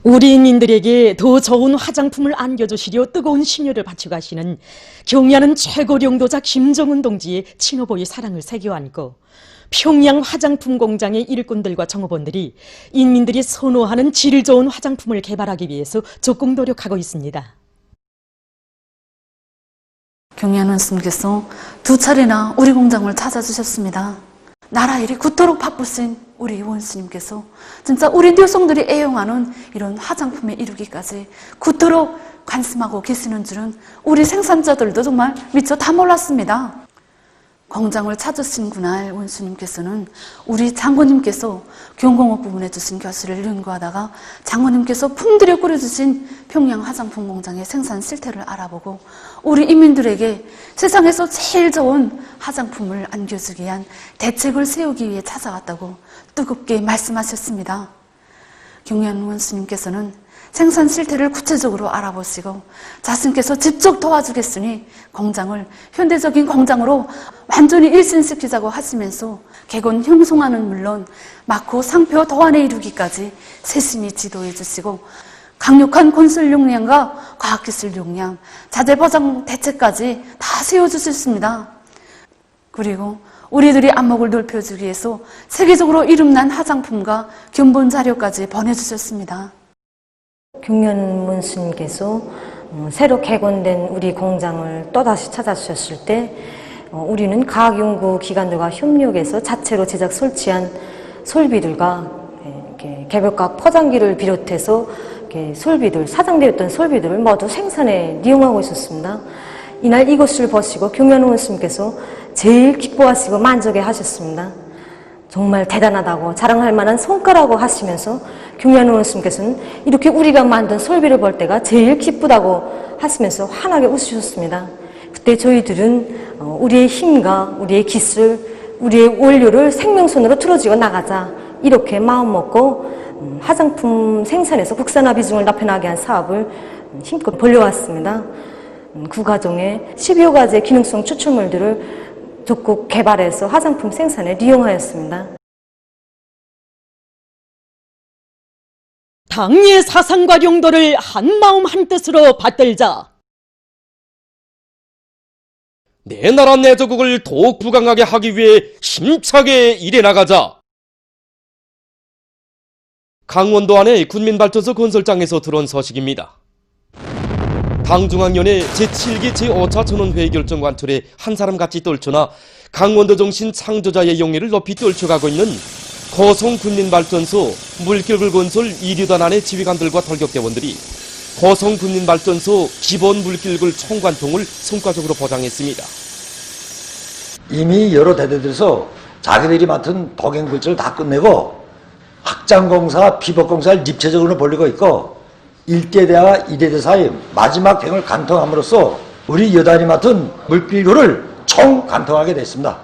우리 인민들에게 더 좋은 화장품을 안겨주시려 뜨거운 심려를 바쳐가시는 경의하는 최고領導자 김정은 동지의 친오보의 사랑을 새겨안고 평양 화장품 공장의 일꾼들과 정업원들이 인민들이 선호하는 질 좋은 화장품을 개발하기 위해서 적극 노력하고 있습니다. 경의하는 스님께서 두 차례나 우리 공장을 찾아주셨습니다. 나라 일이 굳도록 바쁘신 우리 원스님께서 진짜 우리 여성들이 애용하는 이런 화장품에 이르기까지 굳도록 관심하고 계시는 줄은 우리 생산자들도 정말 미처 다 몰랐습니다. 공장을 찾으신 그날 원수님께서는 우리 장모님께서 경공업 부분에 주신 교실을 연구하다가 장모님께서 품들여 꾸려주신 평양 화장품 공장의 생산 실태를 알아보고 우리 인민들에게 세상에서 제일 좋은 화장품을 안겨주기 위한 대책을 세우기 위해 찾아왔다고 뜨겁게 말씀하셨습니다. 경의하는 원수님께서는 생산 실태를 구체적으로 알아보시고 자신께서 직접 도와주겠으니 공장을 현대적인 공장으로 완전히 일신시키자고 하시면서 개건 형성화는 물론 마코 상표 도안에 이루기까지 세심히 지도해 주시고 강력한 건설 역량과 과학기술 역량, 자재보장 대책까지 다 세워주셨습니다. 그리고 우리들이 안목을 넓혀주기 위해서 세계적으로 이름난 화장품과 견본 자료까지 보내주셨습니다. 경련문 스님께서 새로 개건된 우리 공장을 또다시 찾아주셨을 때 우리는 과학연구기관들과 협력해서 자체로 제작 설치한 설비들과 개별각 포장기를 비롯해서 설비들, 사장되었던 설비들을 모두 생산에 이용하고 있었습니다. 이날 이것을 보시고 경련문 스님께서 제일 기뻐하시고 만족해 하셨습니다. 정말 대단하다고 자랑할 만한 성과라고 하시면서 경련문 스님께서는 이렇게 우리가 만든 설비를 볼 때가 제일 기쁘다고 하시면서 환하게 웃으셨습니다. 그때 저희들은 우리의 힘과 우리의 기술, 우리의 원료를 생명선으로 틀어지고 나가자 이렇게 마음먹고 화장품 생산에서 국산화 비중을 높여나가게 한 사업을 힘껏 벌려왔습니다. 그 과정에 10여 가지의 기능성 추출물들을 적극 개발해서 화장품 생산에 이용하였습니다. 당의 사상과 용도를 한마음 한뜻으로 받들자. 내 나라 내 조국을 더욱 부강하게 하기 위해 힘차게 일해나가자. 강원도 안의 군민발전소 건설장에서 들어온 소식입니다. 당중앙위원회 제7기 제5차 전원회의 결정 관철에 한 사람같이 떨쳐나 강원도 정신 창조자의 영예를 높이 떨쳐가고 있는 고성군민발전소 물결굴 건설 2류단 안의 지휘관들과 돌격대원들이 고성군민발전소 기본 물결굴 총관통을 성과적으로 보장했습니다. 이미 여러 대대들에서 자기들이 맡은 동행물질을 다 끝내고 확장공사, 피복공사를 입체적으로 벌리고 있고 1대대와 2대대 사이 마지막 갱을 관통함으로써 우리 여단이 맡은 물길구를 총 관통하게 됐습니다.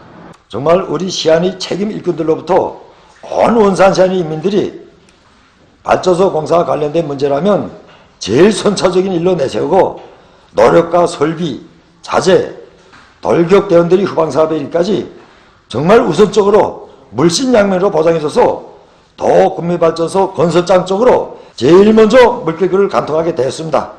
정말 우리 시안의 책임 일꾼들로부터 온 원산 시안의 인민들이 발전소 공사와 관련된 문제라면 제일 선차적인 일로 내세우고 노력과 설비, 자재, 돌격대원들이 후방사업에 일까지 정말 우선적으로 물신양면으로 보장해줘서 도군민발전소 건설장 쪽으로 제일 먼저 물결구를 관통하게 되었습니다.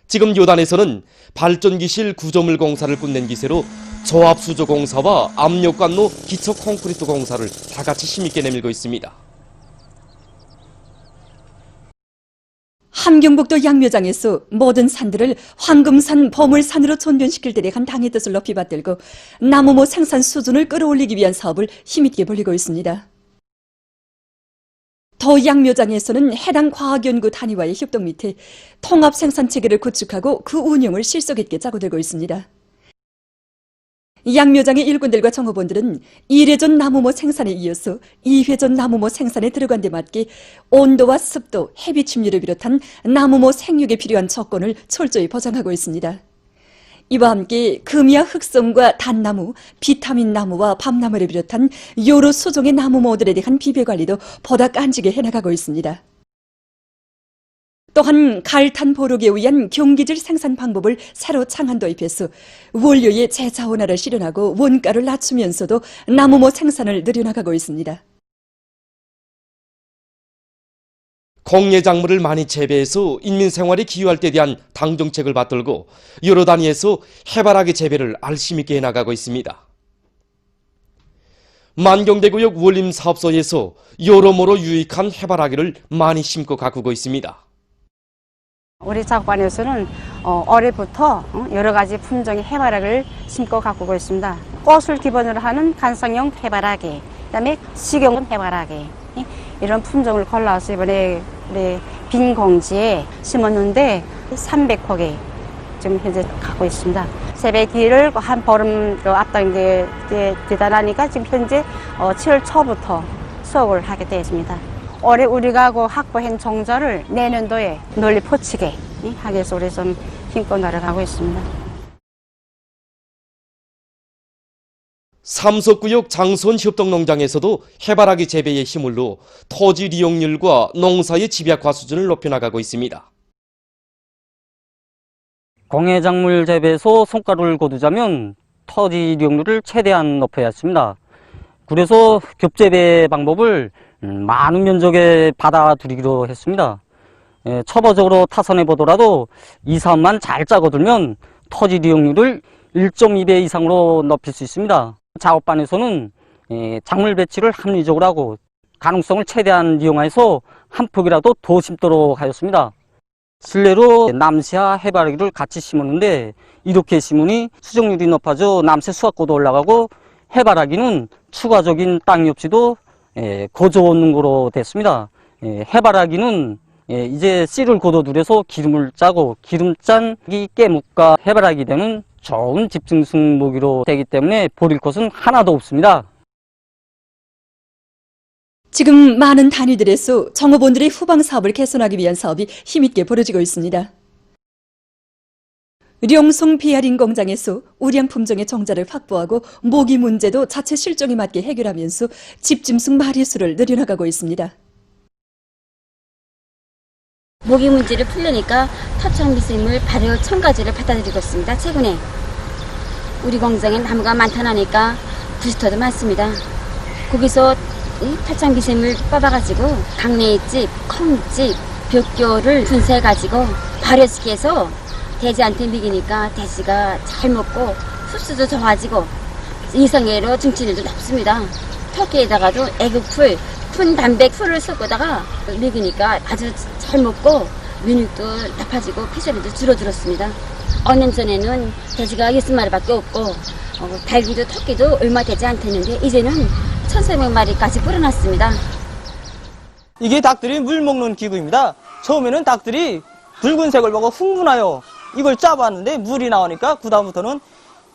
지금 요단에서는 발전기실 구조물 공사를 끝낸 기세로 조합수조 공사와 압력관로 기초 콘크리트 공사를 다 같이 힘있게 내밀고 있습니다. 함경북도 양묘장에서 모든 산들을 황금산 보물산으로 전변시킬 때 한 당의 뜻을 높이 받들고 나무모 생산 수준을 끌어올리기 위한 사업을 힘있게 벌이고 있습니다. 더 양묘장에서는 해당 과학연구 단위와의 협동 밑에 통합 생산 체계를 구축하고 그 운영을 실속 있게 짜고들고 있습니다. 양묘장의 일꾼들과 정업원들은 1회전 나무모 생산에 이어서 2회전 나무모 생산에 들어간 데 맞게 온도와 습도, 해비 침류를 비롯한 나무모 생육에 필요한 조건을 철저히 보장하고 있습니다. 이와 함께 금이와 흑성과 단나무, 비타민 나무와 밤나무를 비롯한 여러 수종의 나무모들에 대한 비배관리도 보다 깐지게 해나가고 있습니다. 또한 갈탄 보록에 의한 경기질 생산 방법을 새로 창안 도입해서 원료의 재자원화를 실현하고 원가를 낮추면서도 나무모 생산을 늘려나가고 있습니다. 공예작물을 많이 재배해서 인민생활에 기여할 때 대한 당정책을 받들고 여러 단위에서 해바라기 재배를 알심 있게 해나가고 있습니다. 만경대구역 원림사업소에서 여러모로 유익한 해바라기를 많이 심고 가꾸고 있습니다. 우리 작업반에서는 올해부터 여러 가지 품종의 해바라기를 심고 가꾸고 있습니다. 꽃을 기본으로 하는 관상용 해바라기, 그다음에 식용 해바라기 이런 품종을 골라서 이번에 우리 빈 공지에 심었는데 300포기 지금 현재 갖고 있습니다. 재배기를 한 보름 앞둔 게 대단하니까 지금 현재 7월 초부터 수확을 하게 되었습니다. 올해 우리가 확보한 종자를 내년도에 널리 퍼치게 하기 위해서 우리 좀 힘껏 나아가고 있습니다. 삼석구역 장손협동농장에서도 해바라기 재배에 힘을 넣어 토지 이용률과 농사의 집약화 수준을 높여나가고 있습니다. 공예작물 재배에서 성과를 거두자면 토지 이용률을 최대한 높여야 했습니다. 그래서 겹재배 방법을 많은 면적에 받아들이기로 했습니다. 초보적으로 타선해 보더라도 이 사업만 잘 짜고들면 토지 이용률을 1.2배 이상으로 높일 수 있습니다. 작업반에서는 작물 배치를 합리적으로 하고 가능성을 최대한 이용해서 한 폭이라도 더 심도록 하였습니다. 실내로 남새와 해바라기를 같이 심었는데 이렇게 심으니 수정률이 높아져 남새 수확고도 올라가고 해바라기는 추가적인 땅이 없이도 거저오는 거로 됐습니다. 해바라기는 이제 씨를 걷어들여서 기름을 짜고 기름 짠 이 깨묵과 해바라기 되는 좋은 집중성 모기로 되기 때문에 버릴 것은 하나도 없습니다. 지금 많은 단위들에서 정업원들의 후방 사업을 개선하기 위한 사업이 힘있게 벌어지고 있습니다. 령송 비아린 공장에서 우량 품종의 정자를 확보하고 모기 문제도 자체 실종에 맞게 해결하면서 집짐승 마리수를 늘려나가고 있습니다. 모기 문제를 풀려니까 토착미생물 발효 첨가제를 받아들이고 있습니다. 최근에 우리 공장에 나무가 많다니까 부스터도 많습니다. 거기서 토착미생물 뽑아가지고 강내집, 콩집, 벽교를 분쇄해가지고 발효시켜서 돼지한테 먹이니까 돼지가 잘 먹고 흡수도 좋아지고 이성애로 증진율도 높습니다. 토끼에다가도 애국풀, 푼 단백 풀을 섞어다가 먹이니까 아주 잘 먹고 근육도 높아지고 폐쇄량도 줄어들었습니다. 5년 전에는 돼지가 60마리밖에 없고 닭이도 토끼도 얼마 되지 않았는데 이제는 1,400마리까지 불어났습니다. 이게 닭들이 물 먹는 기구입니다. 처음에는 닭들이 붉은색을 보고 흥분하여 이걸 짜봤는데 물이 나오니까 그 다음부터는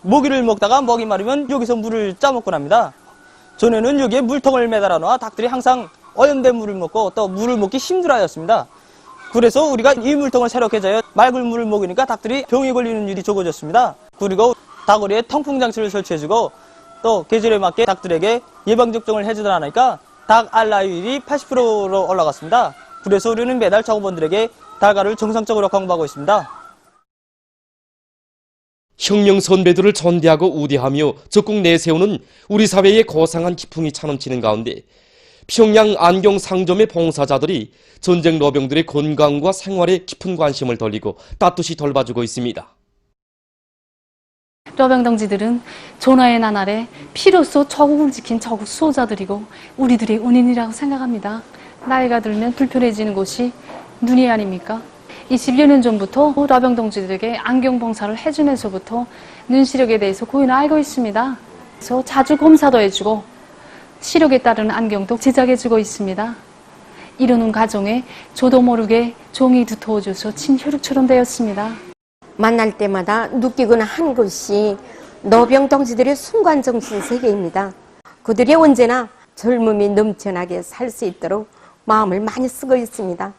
모기를 먹다가 먹이 마르면 여기서 물을 짜먹고 납니다. 전에는 여기에 물통을 매달아 놓아 닭들이 항상 오염된 물을 먹고 또 물을 먹기 힘들어하였습니다. 그래서 우리가 이 물통을 새롭게 재어 맑은 물을 먹으니까 닭들이 병에 걸리는 일이 적어졌습니다. 그리고 닭오리에 통풍장치를 설치해주고 또 계절에 맞게 닭들에게 예방접종을 해주다 하니까 닭 알라율이 80%로 올라갔습니다. 그래서 우리는 매달 작업원들에게 닭알을 정상적으로 공부하고 있습니다. 혁명 선배들을 존대하고 우대하며 적극 내세우는 우리 사회의 고상한 기풍이 차넘치는 가운데 평양 안경 상점의 봉사자들이 전쟁 노병들의 건강과 생활에 깊은 관심을 돌리고 따뜻이 돌봐주고 있습니다. 노병동지들은 전화의 나날에 피로써 조국을 지킨 조국 수호자들이고 우리들의 은인이라고 생각합니다. 나이가 들면 불편해지는 곳이 눈이 아닙니까? 20여 년 전부터 노병동지들에게 안경 봉사를 해주면서부터 눈 시력에 대해서 고이 알고 있습니다. 그래서 자주 검사도 해주고 시력에 따른 안경도 제작해주고 있습니다. 이러는 과정에 저도 모르게 종이 두터워져서 침혈육처럼 되었습니다. 만날 때마다 느끼거나 한 것이 노병동지들의 순간정신 세계입니다. 그들이 언제나 젊음이 넘쳐나게 살 수 있도록 마음을 많이 쓰고 있습니다.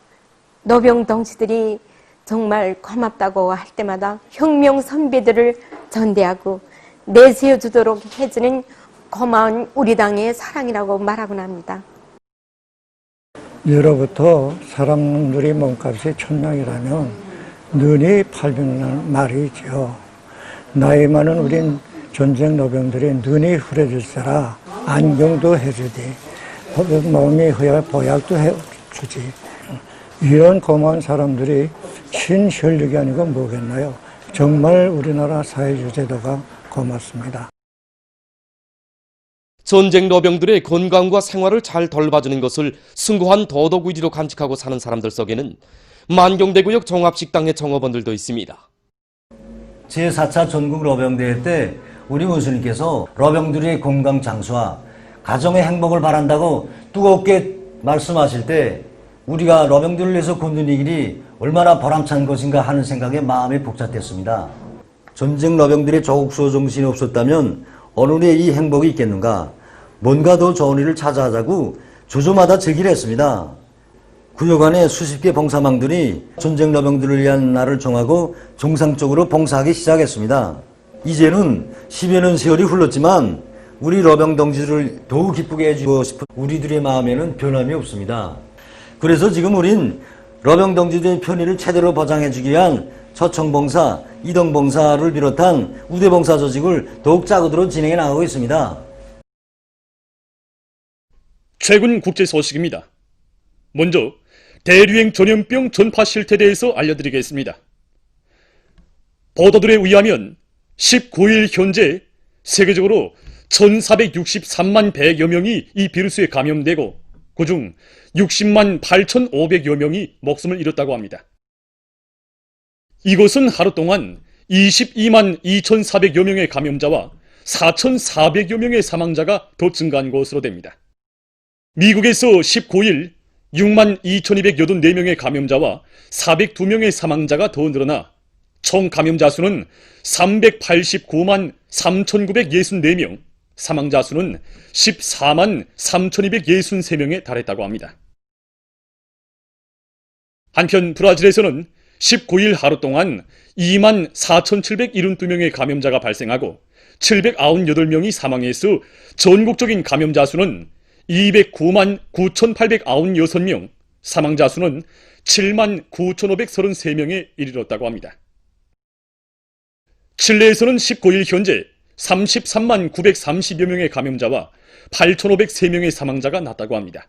노병동지들이 정말 고맙다고 할 때마다 혁명 선배들을 전대하고 내세워주도록 해주는 고마운 우리 당의 사랑이라고 말하곤 합니다. 예로부터 사람들이 몸값이 1,000명이라면 눈이 800만 말이죠. 나이 많은 우린 전쟁 노병들이 눈이 흐려질세라 안경도 해주지, 몸이 허야 보약도 해주지. 이런 고마운 사람들이 친혈육이 아니고 뭐겠나요? 정말 우리나라 사회주제도가 고맙습니다. 전쟁 러병들의 건강과 생활을 잘 돌봐주는 것을 숭고한 도덕 의지로 간직하고 사는 사람들 속에는 만경대구역 종합식당의 종업원들도 있습니다. 제4차 전국 러병대회 때 우리 원수님께서 러병들의 건강 장수와 가정의 행복을 바란다고 뜨겁게 말씀하실 때 우리가 러병들을 위해서 건드리는 일이 얼마나 보람찬 것인가 하는 생각에 마음이 벅찼댔습니다. 전쟁 러병들의 조국수호 정신이 없었다면 어느 에 이 행복이 있겠는가? 뭔가 더 좋은 일을 찾아하자고 조조마다 제기를 했습니다. 구역 안에 수십 개 봉사망들이 전쟁 러병들을 위한 날을 정하고 정상적으로 봉사하기 시작했습니다. 이제는 10여 년 세월이 흘렀지만 우리 러병 동지들을 더욱 기쁘게 해주고 싶은 우리들의 마음에는 변함이 없습니다. 그래서 지금 우린 러병 동지들의 편의를 제대로 보장해주기 위한 초청봉사, 이동봉사를 비롯한 우대봉사 조직을 더욱 짜고들어 진행해 나가고 있습니다. 최근 국제 소식입니다. 먼저 대류행 전염병 전파 실태에 대해서 알려드리겠습니다. 보도들에 의하면 19일 현재 세계적으로 1463만 100여 명이 이 비루스에 감염되고 그중 60만 8,500여 명이 목숨을 잃었다고 합니다. 이것은 하루 동안 22만 2,400여 명의 감염자와 4,400여 명의 사망자가 더 증가한 것으로 됩니다. 미국에서 19일 6만 2,284명의 감염자와 402명의 사망자가 더 늘어나 총 감염자 수는 389만 3,964명, 사망자 수는 14만 3,263명에 달했다고 합니다. 한편 브라질에서는 19일 하루 동안 2만 4,772명의 감염자가 발생하고 798명이 사망해서 전국적인 감염자 수는 209만 9,896명, 사망자 수는 7만 9,533명에 이르렀다고 합니다. 칠레에서는 19일 현재 33만 930여 명의 감염자와 8,503명의 사망자가 났다고 합니다.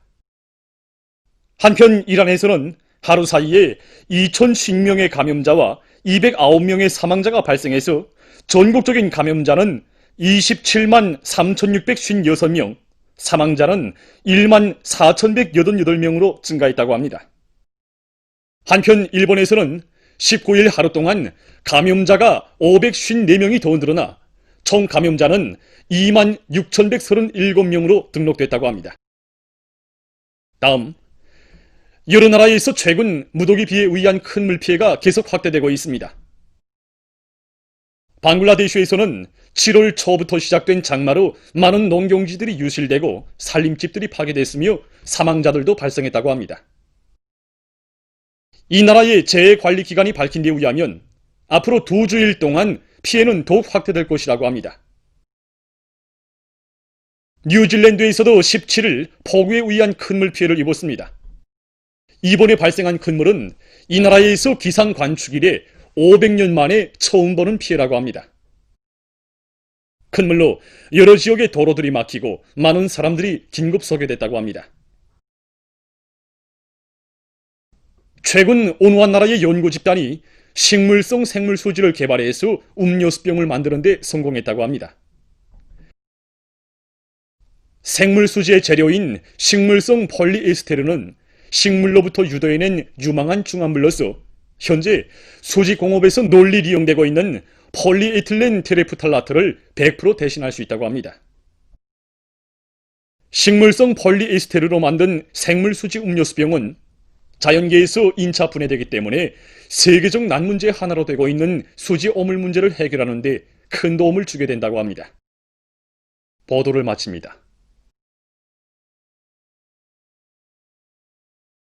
한편 이란에서는 하루 사이에 2,050명의 감염자와 209명의 사망자가 발생해서 전국적인 감염자는 27만 3,656명, 사망자는 1만 4,188명으로 증가했다고 합니다. 한편 일본에서는 19일 하루 동안 감염자가 554명이 더 늘어나 총 감염자는 2만 6,137명으로 등록됐다고 합니다. 다음, 여러 나라에서 최근 무더기 비에 의한 큰 물피해가 계속 확대되고 있습니다. 방글라데시에서는 7월 초부터 시작된 장마로 많은 농경지들이 유실되고 살림집들이 파괴됐으며 사망자들도 발생했다고 합니다. 이 나라의 재해관리기관이 밝힌 데 의하면 앞으로 2주일 동안 피해는 더욱 확대될 것이라고 합니다. 뉴질랜드에서도 17일 폭우에 의한 큰 물피해를 입었습니다. 이번에 발생한 큰 물은 이 나라에서 기상 관축 이래 500년 만에 처음 보는 피해라고 합니다. 큰 물로 여러 지역의 도로들이 막히고 많은 사람들이 긴급 소개됐다고 합니다. 최근 온유한 나라의 연구 집단이 식물성 생물수지를 개발해서 음료수병을 만드는 데 성공했다고 합니다. 생물수지의 재료인 식물성 폴리에스테르는 식물로부터 유도해낸 유망한 중화물로서 현재 수지공업에서 널리 이용되고 있는 폴리에틸렌 테레프탈라트를 100% 대신할 수 있다고 합니다. 식물성 폴리에스테르로 만든 생물수지 음료수병은 자연계에서 인차 분해되기 때문에 세계적 난문제 하나로 되고 있는 수지 오물 문제를 해결하는 데 큰 도움을 주게 된다고 합니다. 보도를 마칩니다.